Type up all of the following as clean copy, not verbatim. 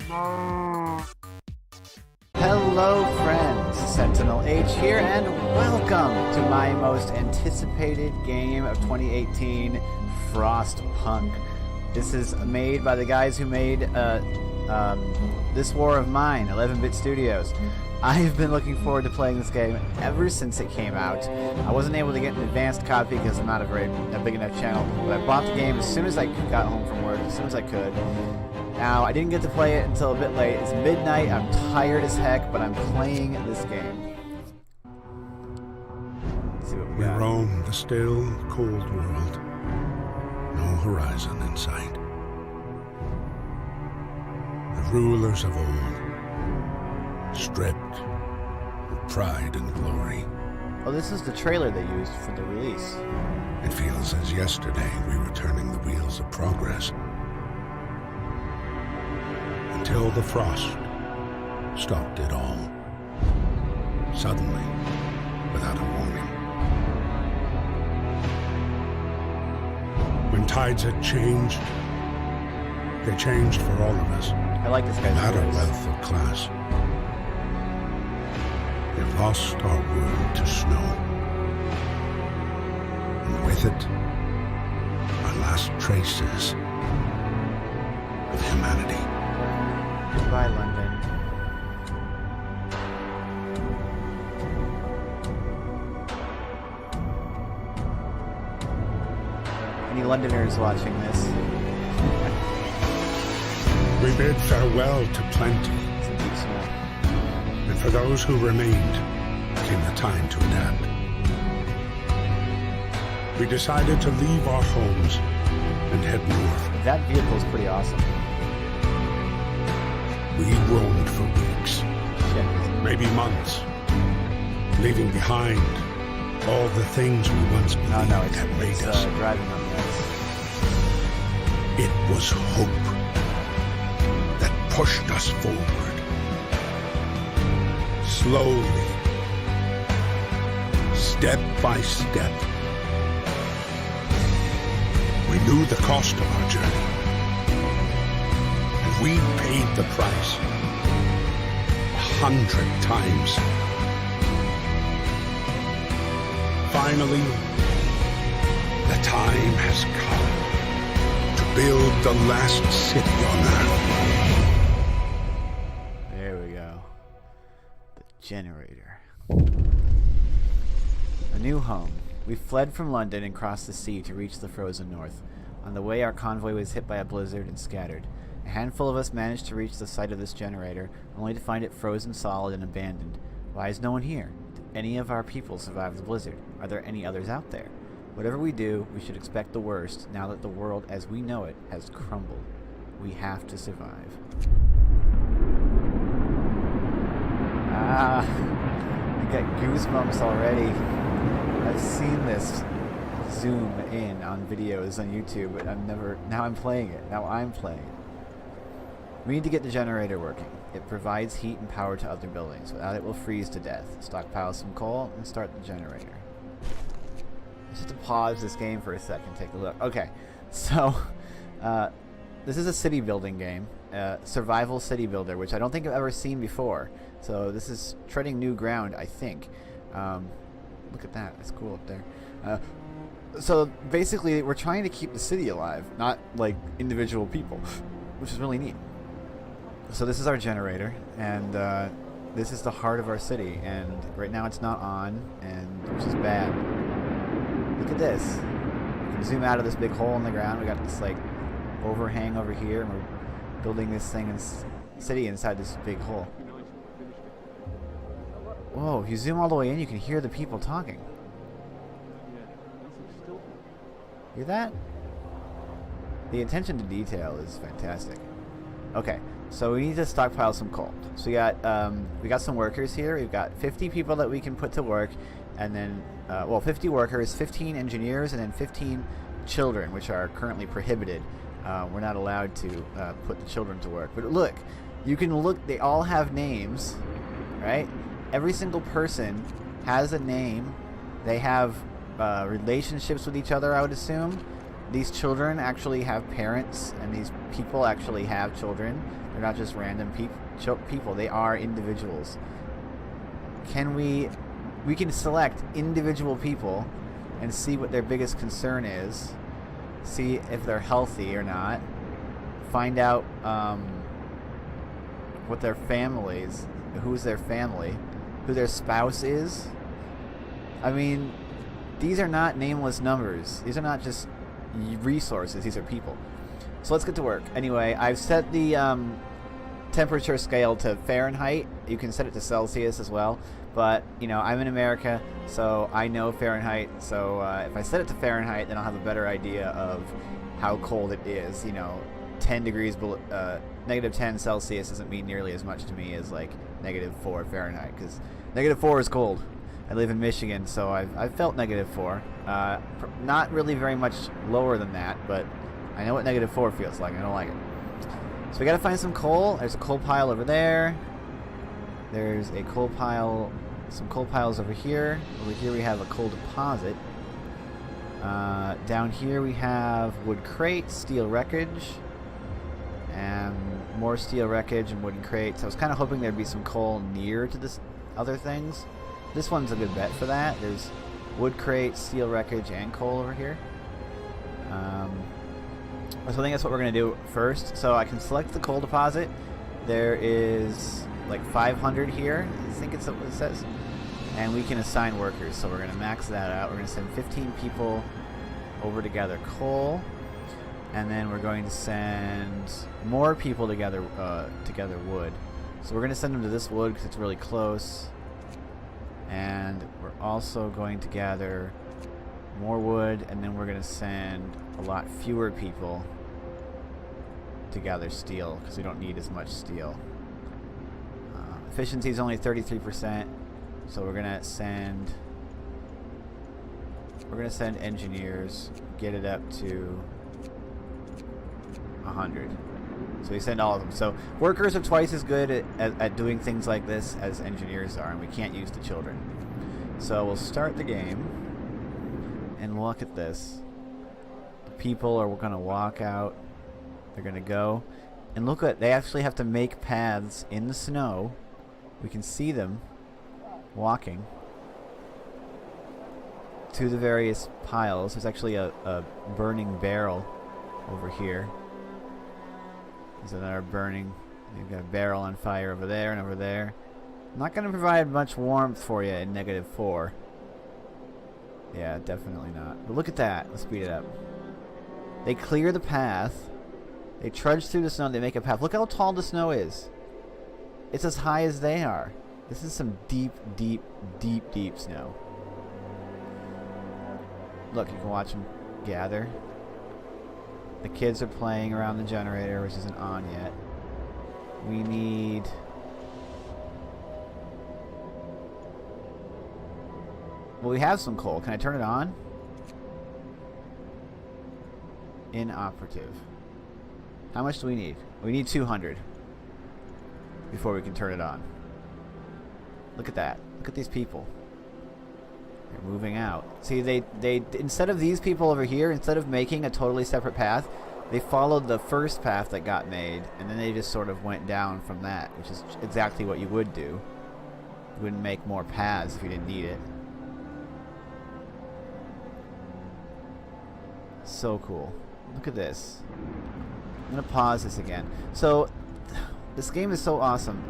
Hello friends, Sentinel H here, and welcome to my most anticipated game of 2018, Frostpunk. This is made by the guys who made This War of Mine, 11-Bit Studios. I've been looking forward to playing this game ever since it came out. I wasn't able to get an advanced copy because I'm not a big enough channel, but I bought the game as soon as I got home from work, as soon as I could. Now, I didn't get to play it until a bit late. It's midnight, I'm tired as heck, but I'm playing this game. Let's see what we got. roam the still, cold world. No horizon in sight. The rulers of old, stripped of pride and glory. Oh, this is the trailer they used for the release. It feels as yesterday we were turning the wheels of progress. Until the frost stopped it all. Suddenly, without a warning. When tides had changed, they changed for all of us. I like this guy's Without a voice. wealth of class. We've lost our world to snow. And with it, our last traces of humanity. Goodbye, London. Any Londoners watching this? We bid farewell to plenty, It's a deep smell. and for those who remained, came the time to adapt. We decided to leave our homes and head north. That vehicle's pretty awesome. We roamed for weeks, Shit. maybe months, leaving behind all the things we once believed Oh no, it's had made us. driving on the ice. It was hope that pushed us forward. Slowly, step by step. We knew the cost of our journey. And we paid the price 100 times. Finally, the time has come to build the last city on Earth. There we go. The generator. A new home. We fled from London and crossed the sea to reach the frozen north. On the way, our convoy was hit by a blizzard and scattered. A handful of us managed to reach the site of this generator, only to find it frozen solid and abandoned. Why is no one here? Did any of our people survive the blizzard? Are there any others out there? Whatever we do, we should expect the worst now that the world as we know it has crumbled. We have to survive. Ah, I got goosebumps already. I've seen this zoom in on videos on YouTube, but now I'm playing it. Now I'm playing it. We need to get the generator working. It provides heat and power to other buildings. Without it, we'll freeze to death. Stockpile some coal and start the generator. Just to pause this game for a second, take a look. Okay, so this is a city building game, survival city builder, which I don't think I've ever seen before. So this is treading new ground, I think. Look at that, that's cool up there. So basically, we're trying to keep the city alive, not like individual people, which is really neat. So this is our generator, and this is the heart of our city, and right now it's not on, and which is bad. Look at this. We can zoom out of this big hole in the ground. We got this like overhang over here, and we're building this thing in city inside this big hole. Whoa, if you zoom all the way in, you can hear the people talking. Hear that? The attention to detail is fantastic. Okay, so we need to stockpile some coal. So we got some workers here. We've got 50 people that we can put to work, and then, 50 workers, 15 engineers, and then 15 children, which are currently prohibited. We're not allowed to put the children to work. But look, you can look, they all have names, right? Every single person has a name. They have relationships with each other, I would assume. these children actually have parents, and these people actually have children. They're not just random people. They are individuals. We can select individual people and see what their biggest concern is, see if they're healthy or not, find out what their families, who's their family, who their spouse is. I mean, these are not nameless numbers. These are not just resources. These are people. So let's get to work. Anyway, I've set the temperature scale to Fahrenheit. You can set it to Celsius as well. But, you know, I'm in America, so I know Fahrenheit. So if I set it to Fahrenheit, then I'll have a better idea of how cold it is. You know, 10 degrees below, negative 10 Celsius doesn't mean nearly as much to me as like negative 4 Fahrenheit, because negative 4 is cold. I live in Michigan, so I've felt negative 4. Not really very much lower than that, but I know what negative 4 feels like. I don't like it. So we gotta find some coal. There's a coal pile over there. There's a coal pile, some coal piles over here. Over here we have a coal deposit. Down here we have wood crates, steel wreckage, and more steel wreckage and wooden crates. I was kind of hoping there'd be some coal near to this other things. This one's a good bet for that. There's wood crate, steel wreckage, and coal over here. So I think that's what we're going to do first. So I can select the coal deposit. There is like 500 here. I think it's what it says. And we can assign workers. So we're going to max that out. We're going to send 15 people over to gather coal. And then we're going to send more people to gather wood. So we're going to send them to this wood because it's really close. And we're also going to gather more wood, and then we're going to send a lot fewer people to gather steel because we don't need as much steel. Efficiency is only 33%, so we're going to send engineers, get it up to 100. So we send all of them. So workers are twice as good at doing things like this as engineers are, and we can't use the children. So we'll start the game, and look at this. The people are going to walk out. They're going to go. And look at, they actually have to make paths in the snow. We can see them walking to the various piles. There's actually a burning barrel over here. There's another burning. You've got a barrel on fire over there and over there. Not going to provide much warmth for you in negative 4. Yeah, definitely not. But look at that. Let's speed it up. They clear the path. They trudge through the snow. They make a path. Look how tall the snow is. It's as high as they are. This is some deep, deep, deep, deep snow. Look, you can watch them gather. The kids are playing around the generator, which isn't on yet. We need... Well, we have some coal. Can I turn it on? Inoperative. How much do we need? We need 200 before we can turn it on. Look at that. Look at these people. They're moving out. See, they instead of these people over here, instead of making a totally separate path, they followed the first path that got made, and then they just sort of went down from that, which is exactly what you would do. You wouldn't make more paths if you didn't need it. So cool. Look at this. I'm going to pause this again. So, this game is so awesome.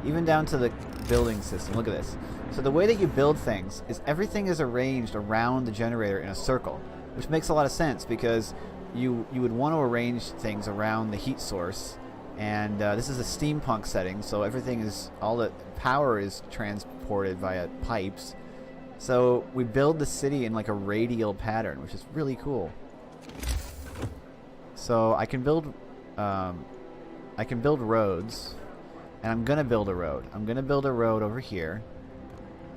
Even down to the building system. Look at this. So the way that you build things is everything is arranged around the generator in a circle, which makes a lot of sense because you would want to arrange things around the heat source, and this is a steampunk setting, so everything is, all the power is transported via pipes. So we build the city in like a radial pattern, which is really cool. So I can build roads, and I'm gonna build a road. I'm gonna build a road over here.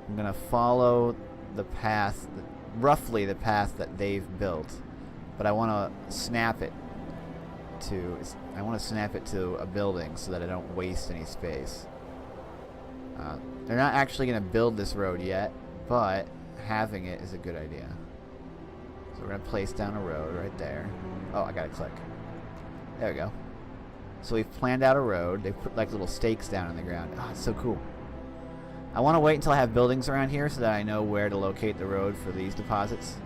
I'm gonna follow the path, roughly the path that they've built, but I want to snap it to. I want to snap it to a building so that I don't waste any space. They're not actually gonna build this road yet, but having it is a good idea. So we're going to place down a road right there. Oh, I got to click. There we go. So we've planned out a road. They've put like little stakes down in the ground. Oh, it's so cool. I want to wait until I have buildings around here so that I know where to locate the road for these deposits.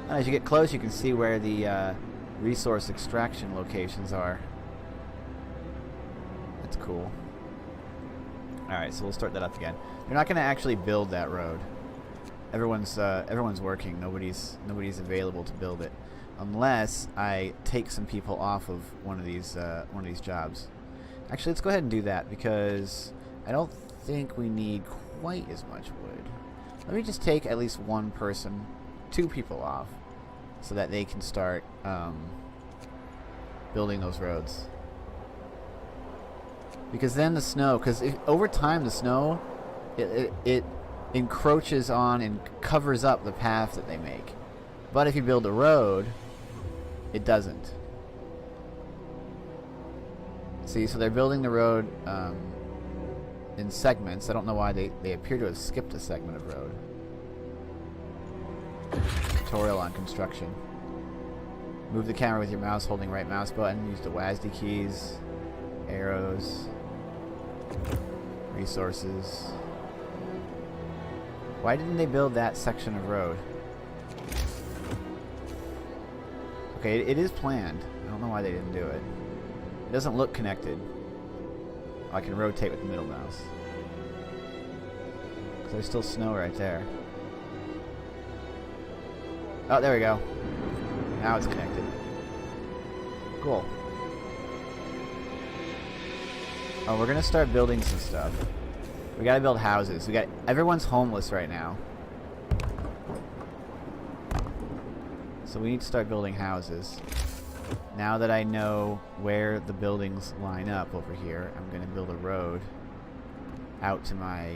And as you get close, you can see where the resource extraction locations are. That's cool. Alright, so we'll start that up again. They're not going to actually build that road. Everyone's working. Nobody's available to build it, unless I take some people off of one of these jobs. Actually, let's go ahead and do that because I don't think we need quite as much wood. Let me just take at least one person, 2 people off, so that they can start building those roads. Because then the snow, because over time the snow, it encroaches on and covers up the path that they make. But if you build a road, it doesn't. See, so they're building the road in segments. I don't know why they appear to have skipped a segment of road. Tutorial on construction. Move the camera with your mouse holding right mouse button. Use the WASD keys. Arrows. Resources. Why didn't they build that section of road? Okay, it is planned. I don't know why they didn't do it. It doesn't look connected. Oh, I can rotate with the middle mouse. Because there's still snow right there. Oh, there we go. Now it's connected. Cool. Oh, we're gonna start building some stuff. We gotta build houses. Everyone's homeless right now. So we need to start building houses. Now that I know where the buildings line up over here, I'm gonna build a road out to my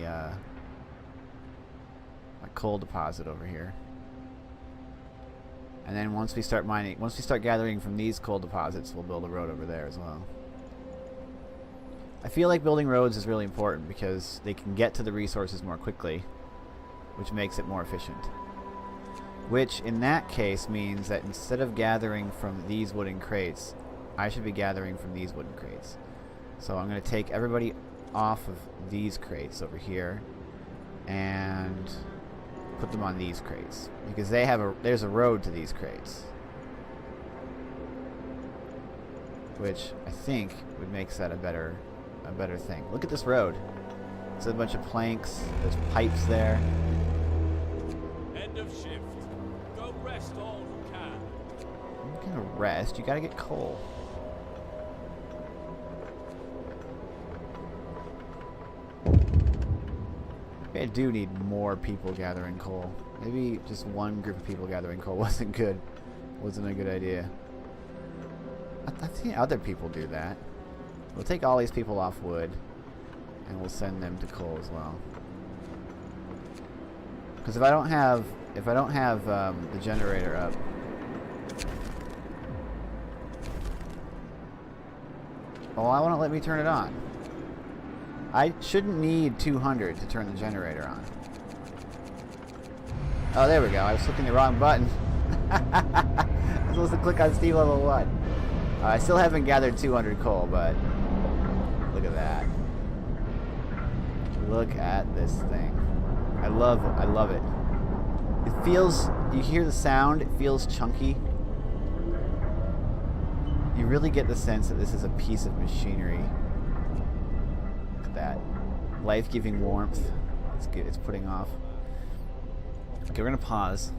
my coal deposit over here. And then once we start gathering from these coal deposits, we'll build a road over there as well. I feel like building roads is really important because they can get to the resources more quickly, which makes it more efficient. Which, in that case, means that instead of gathering from these wooden crates, I should be gathering from these wooden crates. So I'm going to take everybody off of these crates over here and put them on these crates, because there's a road to these crates, which I think would make that a better thing. Look at this road. It's a bunch of planks. There's pipes there. End of shift. Go rest all who can. You're gonna rest. You gotta get coal. Maybe I do need more people gathering coal. Maybe just one group of people gathering coal wasn't good. Wasn't a good idea. I've seen other people do that. We'll take all these people off wood, and we'll send them to coal as well. Because if I don't have the generator up, well, why won't it let me turn it on? I shouldn't need 200 to turn the generator on. Oh, there we go. I was clicking the wrong button. I'm supposed to click on Steam level 1. I still haven't gathered 200 coal, but look at that. Look at this thing. I love it. It feels, you hear the sound, it feels chunky. You really get the sense that this is a piece of machinery. Look at that. Life-giving warmth. It's good. It's putting off. Okay, we're going to pause.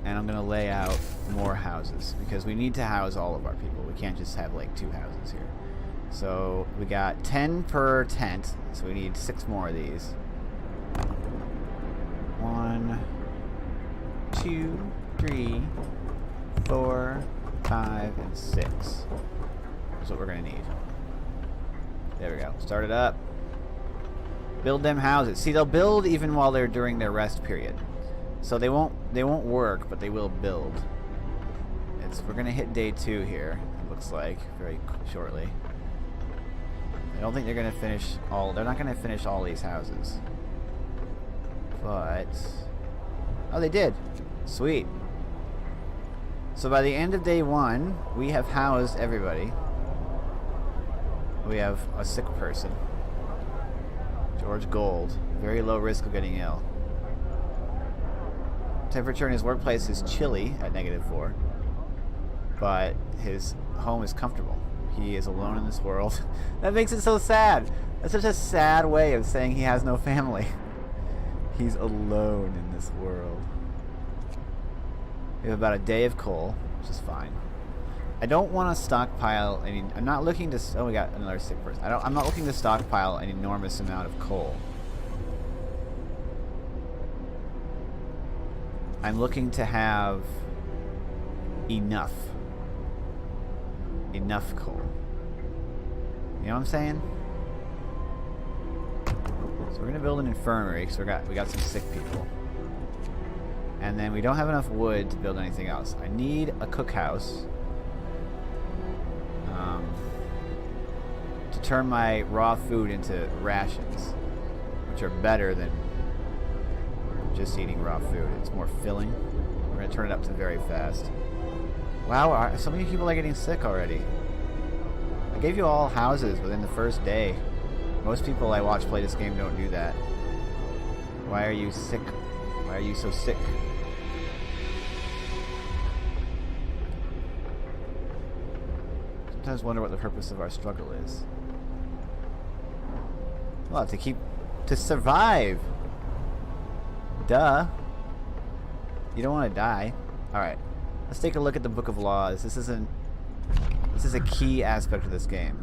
And I'm going to lay out more houses, because we need to house all of our people. We can't just have like 2 houses here. So we got 10 per tent, so we need 6 more of these. 1, 2, 3, 4, 5, and 6. That's what we're going to need. There we go. Start it up. Build them houses. See, they'll build even while they're during their rest period. So they won't work, but they will build. We're gonna hit day 2 here. It looks like very shortly. I don't think they're gonna finish all. They're not gonna finish all these houses. But Oh, they did. Sweet. So by the end of day 1, we have housed everybody. We have a sick person. George Gold. Very low risk of getting ill. Temperature in his workplace is chilly at -4. But his home is comfortable. He is alone in this world. That makes it so sad. That's such a sad way of saying he has no family. He's alone in this world. We have about a day of coal, which is fine. I don't want to stockpile any. I'm not looking to. Oh, we got another sick person. I'm not looking to stockpile an enormous amount of coal. I'm looking to have enough coal. You know what I'm saying? So we're gonna build an infirmary because we got some sick people, and then we don't have enough wood to build anything else. I need a cookhouse to turn my raw food into rations, which are better than just eating raw food. It's more filling. We're gonna turn it up to very fast. Wow, so many people are getting sick already. I gave you all houses within the first day. Most people I watch play this game don't do that. Why are you sick? Why are you so sick? Sometimes wonder what the purpose of our struggle is. Well, to survive. Duh. You don't want to die. Alright. Let's take a look at the Book of Laws. This is a key aspect of this game.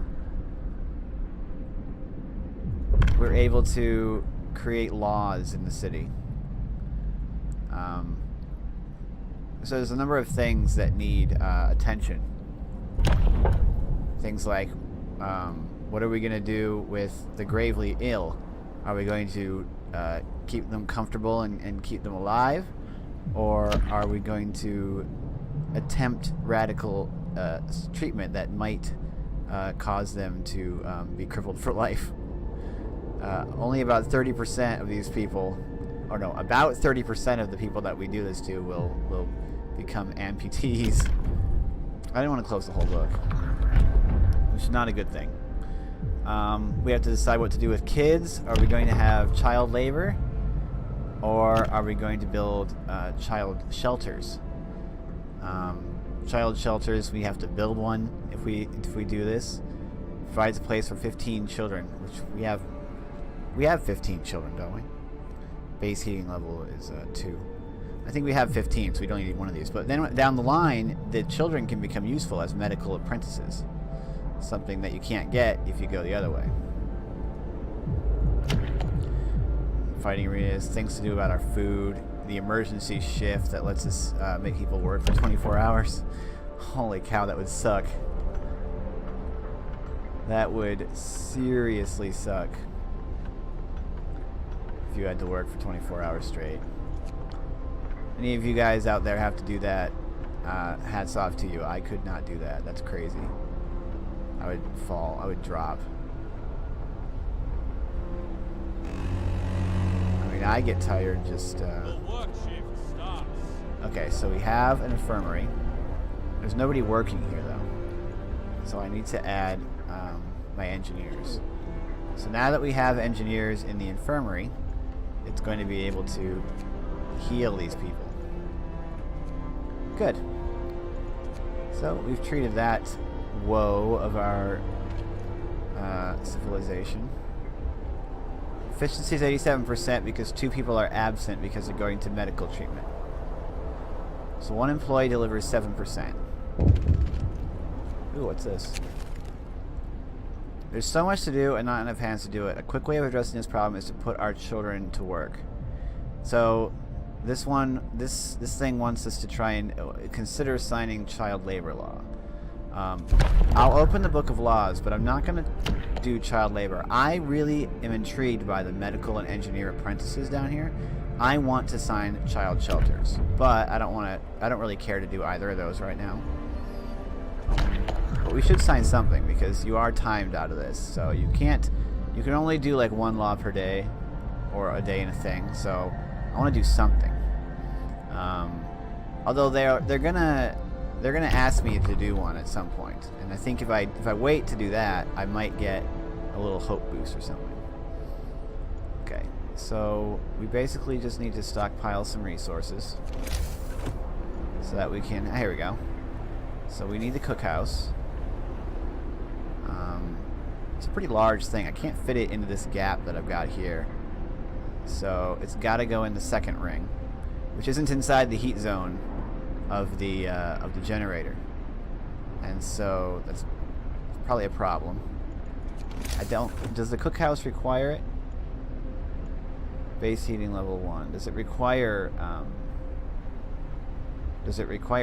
We're able to create laws in the city. So there's a number of things that need attention. Things like, what are we going to do with the gravely ill? Are we going to keep them comfortable and keep them alive? Or are we going to attempt radical treatment that might cause them to be crippled for life? Only about 30% of these people, or no, about 30% of the people that we do this to will become amputees. I didn't want to close the whole book, which is not a good thing. We have to decide what to do with kids. Are we going to have child labor, or are we going to build child shelters? Child shelters, we have to build one if we do this. Provides a place for 15 children, which we have 15 children, don't we? Base heating level is 2. I think we have 15, so we don't need one of these. But then down the line, the children can become useful as medical apprentices. Something that you can't get if you go the other way. Fighting arenas, things to do about our food, the emergency shift that lets us make people work for 24 hours. Holy cow, that would suck. That would seriously suck if you had to work for 24 hours straight. Any of you guys out there have to do that, hats off to you. I could not do that. That's crazy. I would fall. I would drop. I mean, I get tired just... The work shift starts. Okay, so we have an infirmary. There's nobody working here, though. So I need to add my engineers. So now that we have engineers in the infirmary, it's going to be able to heal these people. Good. So we've treated that woe of our civilization. Efficiency is 87% because 2 people are absent because they're going to medical treatment. So 1 employee delivers 7%. Ooh, what's this? There's so much to do and not enough hands to do it. A quick way of addressing this problem is to put our children to work. So this thing wants us to try and consider signing child labor law. I'll open the Book of Laws, but I'm not going to do child labor. I really am intrigued by the medical and engineer apprentices down here. I want to sign child shelters, but I don't really care to do either of those right now. But we should sign something because you are timed out of this, so you can only do like 1 law per day or a day in a thing, so I want to do something. Although they're gonna ask me to do one at some point, and I think if I wait to do that, I might get a little hope boost or something. Okay, so we basically just need to stockpile some resources so that we can. Here we go. So we need the cookhouse. It's a pretty large thing. I can't fit it into this gap that I've got here, so it's got to go in the second ring, which isn't inside the heat zone of the generator, and so that's probably a problem. Does the cookhouse require it? Base heating level 1. Does it require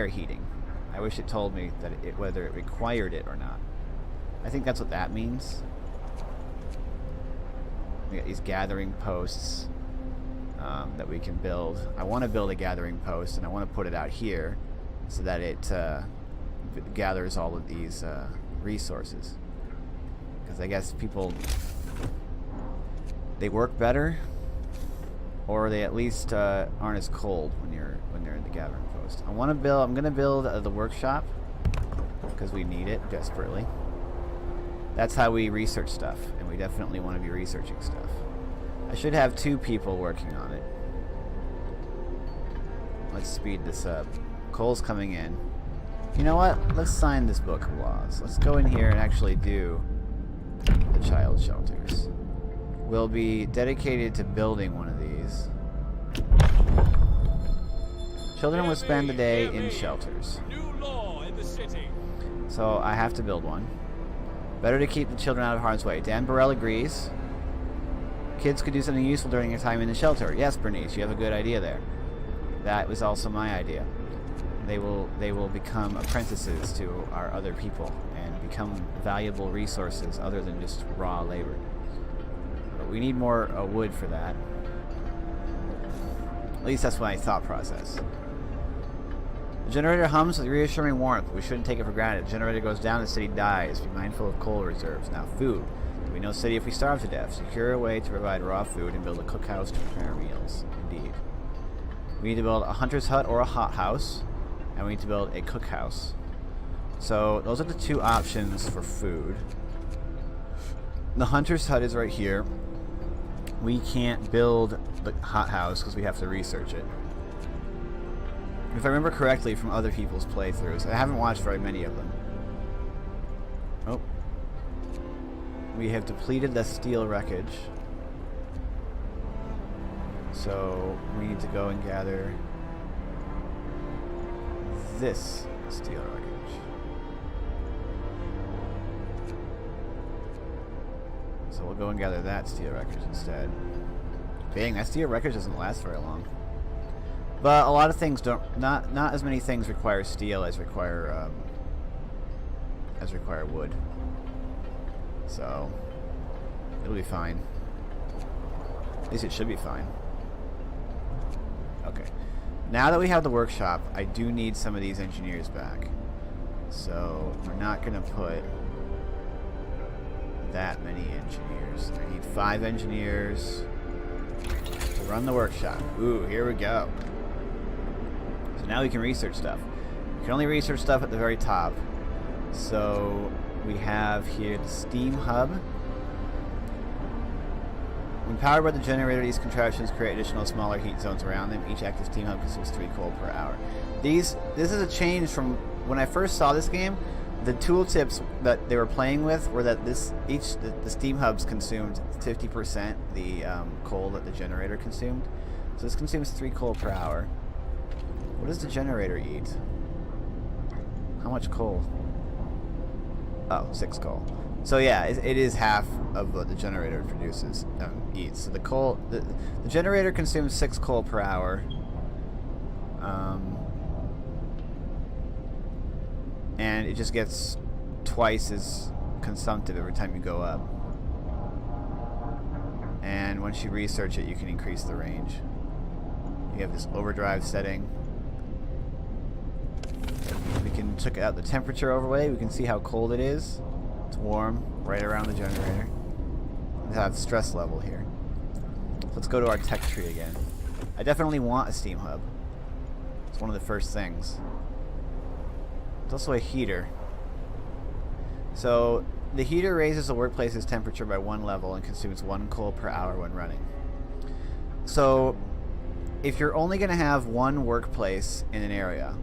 heating? I wish it told me that whether it required it or not. I think that's what that means. We got these gathering posts that we can build. I want to build a gathering post, and I want to put it out here so that it gathers all of these resources. Because I guess people, they work better, or they at least aren't as cold when they're in the gathering post. I'm gonna build the workshop because we need it desperately. That's how we research stuff, and we definitely want to be researching stuff. I should have 2 people working on it. Let's speed this up. Coal's coming in. You know what? Let's sign this book of laws. Let's go in here and actually do the child shelters. We'll be dedicated to building one of these. Children will spend the day in shelters. New law in the city. So I have to build one. Better to keep the children out of harm's way. Dan Burrell agrees. Kids could do something useful during their time in the shelter. Yes, Bernice, you have a good idea there. That was also my idea. They will become apprentices to our other people and become valuable resources other than just raw labor. But we need more wood for that. At least that's my thought process. The generator hums with reassuring warmth. We shouldn't take it for granted. The generator goes down, the city dies. Be mindful of coal reserves. Now, food. There'll be no city if we starve to death. Secure a way to provide raw food and build a cookhouse to prepare meals. Indeed. We need to build a hunter's hut or a hothouse, and we need to build a cookhouse. So those are the 2 options for food. The hunter's hut is right here. We can't build the hothouse because we have to research it. If I remember correctly from other people's playthroughs, I haven't watched very many of them. Oh. We have depleted the steel wreckage. So we need to go and gather this steel wreckage. So we'll go and gather that steel wreckage instead. Dang, that steel wreckage doesn't last very long. But a lot of things don't. Not as many things require steel as require wood. So it'll be fine. At least it should be fine. Okay. Now that we have the workshop, I do need some of these engineers back. So we're not gonna put that many engineers. I need 5 engineers to run the workshop. Ooh, here we go. So now we can research stuff. We can only research stuff at the very top. So we have here the steam hub. When powered by the generator, these contraptions create additional smaller heat zones around them. Each active steam hub consumes 3 coal per hour. This is a change from when I first saw this game. The tooltips that they were playing with were that the steam hubs consumed 50% the coal that the generator consumed. So this consumes 3 coal per hour. What does the generator eat? How much coal? Oh, 6 coal. So yeah, it is half of what the generator produces, eats. So the generator consumes 6 coal per hour. And it just gets twice as consumptive every time you go up. And once you research it, you can increase the range. You have this overdrive setting. We can check out the temperature overlay. We can see how cold it is. It's warm right around the generator. We have stress level here. So let's go to our tech tree again. I definitely want a steam hub. It's one of the first things. It's also a heater. So the heater raises the workplace's temperature by 1 level and consumes 1 coal per hour when running. So if you're only going to have one workplace in an area,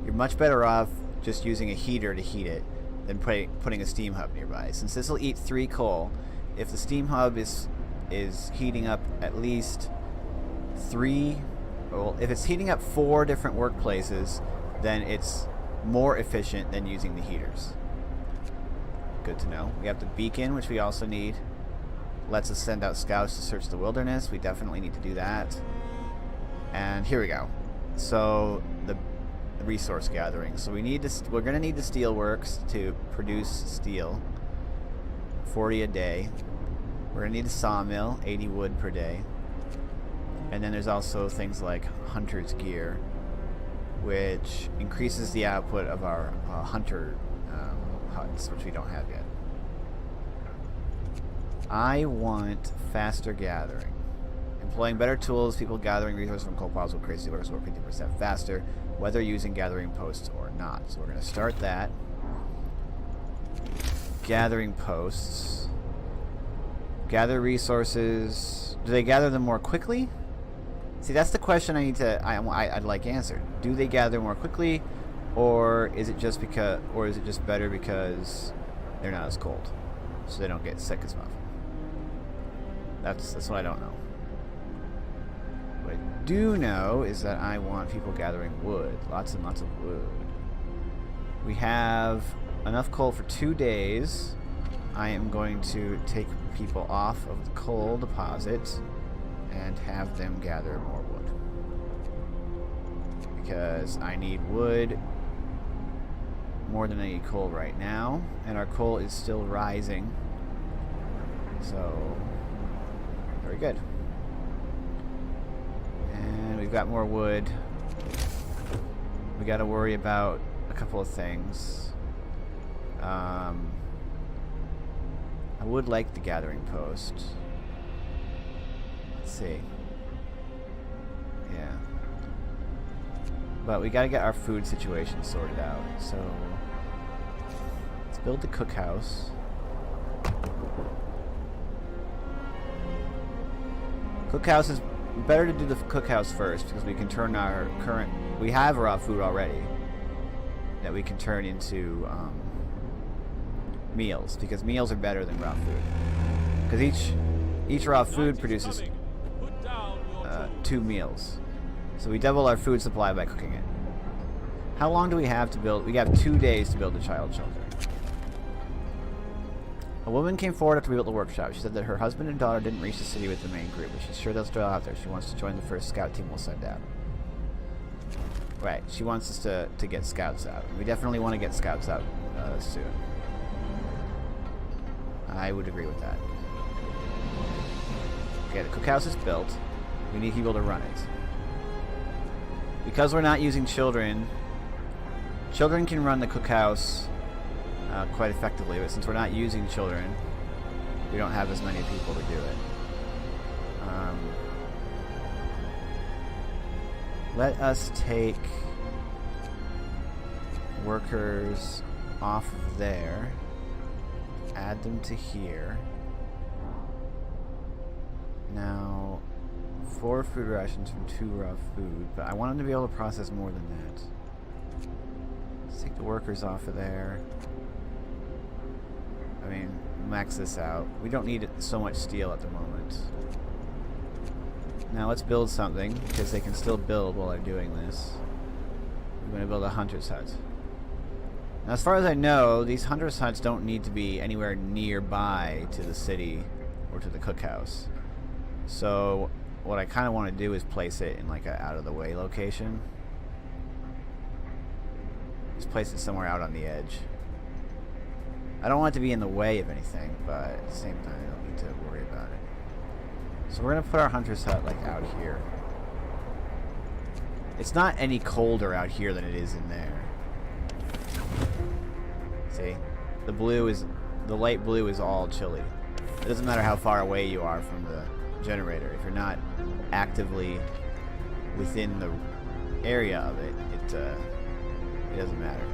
you're much better off just using a heater to heat it than putting a steam hub nearby. Since this will eat 3 coal, if the steam hub is heating up at least 3, well, if it's heating up 4 different workplaces, then it's more efficient than using the heaters. Good to know. We have the beacon, which we also need. Lets us send out scouts to search the wilderness. We definitely need to do that. And here we go. So the resource gathering. So we're going to need the steel works to produce steel. 40 a day. We're going to need a sawmill, 80 wood per day. And then there's also things like hunter's gear, which increases the output of our hunter huts, which we don't have yet. I want faster gathering. Employing better tools, people gathering resources from coal piles will increase the work 50% faster, whether using gathering posts or not. So we're going to start that. Gathering posts. Gather resources. Do they gather them more quickly? See, that's the question I'd like answered. Do they gather more quickly, or is it just better because they're not as cold, so they don't get sick as much? That's what I don't know. What I do know is that I want people gathering wood, lots and lots of wood. We have enough coal for 2 days. I am going to take people off of the coal deposit and have them gather more wood, because I need wood more than I need coal right now, and our coal is still rising. So very good. And we've got more wood. We got to worry about a couple of things. I would like the gathering post. Let's see. Yeah. But we gotta get our food situation sorted out. So let's build the cookhouse. Cookhouse is better to do the cookhouse first, because we can turn our we have raw food already that we can turn into meals, because meals are better than raw food, because each raw food produces 2 meals, so we double our food supply by cooking it. How long do we have to build? We have 2 days to build a child shelter. A woman came forward after we built the workshop. She said that her husband and daughter didn't reach the city with the main group, but she's sure they'll still out there. She wants to join the first scout team we'll send out. Right, she wants us to get scouts out. We definitely want to get scouts out soon. I would agree with that. Okay, the cookhouse is built. We need people to run it. Because we're not using children, children can run the cookhouse quite effectively, but since we're not using children, we don't have as many people to do it. Let us take workers off of there, add them to here. Now, 4 food rations from 2 raw food, but I want them to be able to process more than that. Let's take the workers off of there. I mean, max this out. We don't need so much steel at the moment. Now let's build something, because they can still build while I'm doing this. I'm going to build a hunter's hut. Now, as far as I know, these hunter's huts don't need to be anywhere nearby to the city or to the cookhouse. So what I kind of want to do is place it in like a out-of-the-way location. Just place it somewhere out on the edge. I don't want it to be in the way of anything, but at the same time, I don't need to worry about it. So we're going to put our hunter's hut like out here. It's not any colder out here than it is in there. See? The light blue is all chilly. It doesn't matter how far away you are from the generator. If you're not actively within the area of it, it doesn't matter.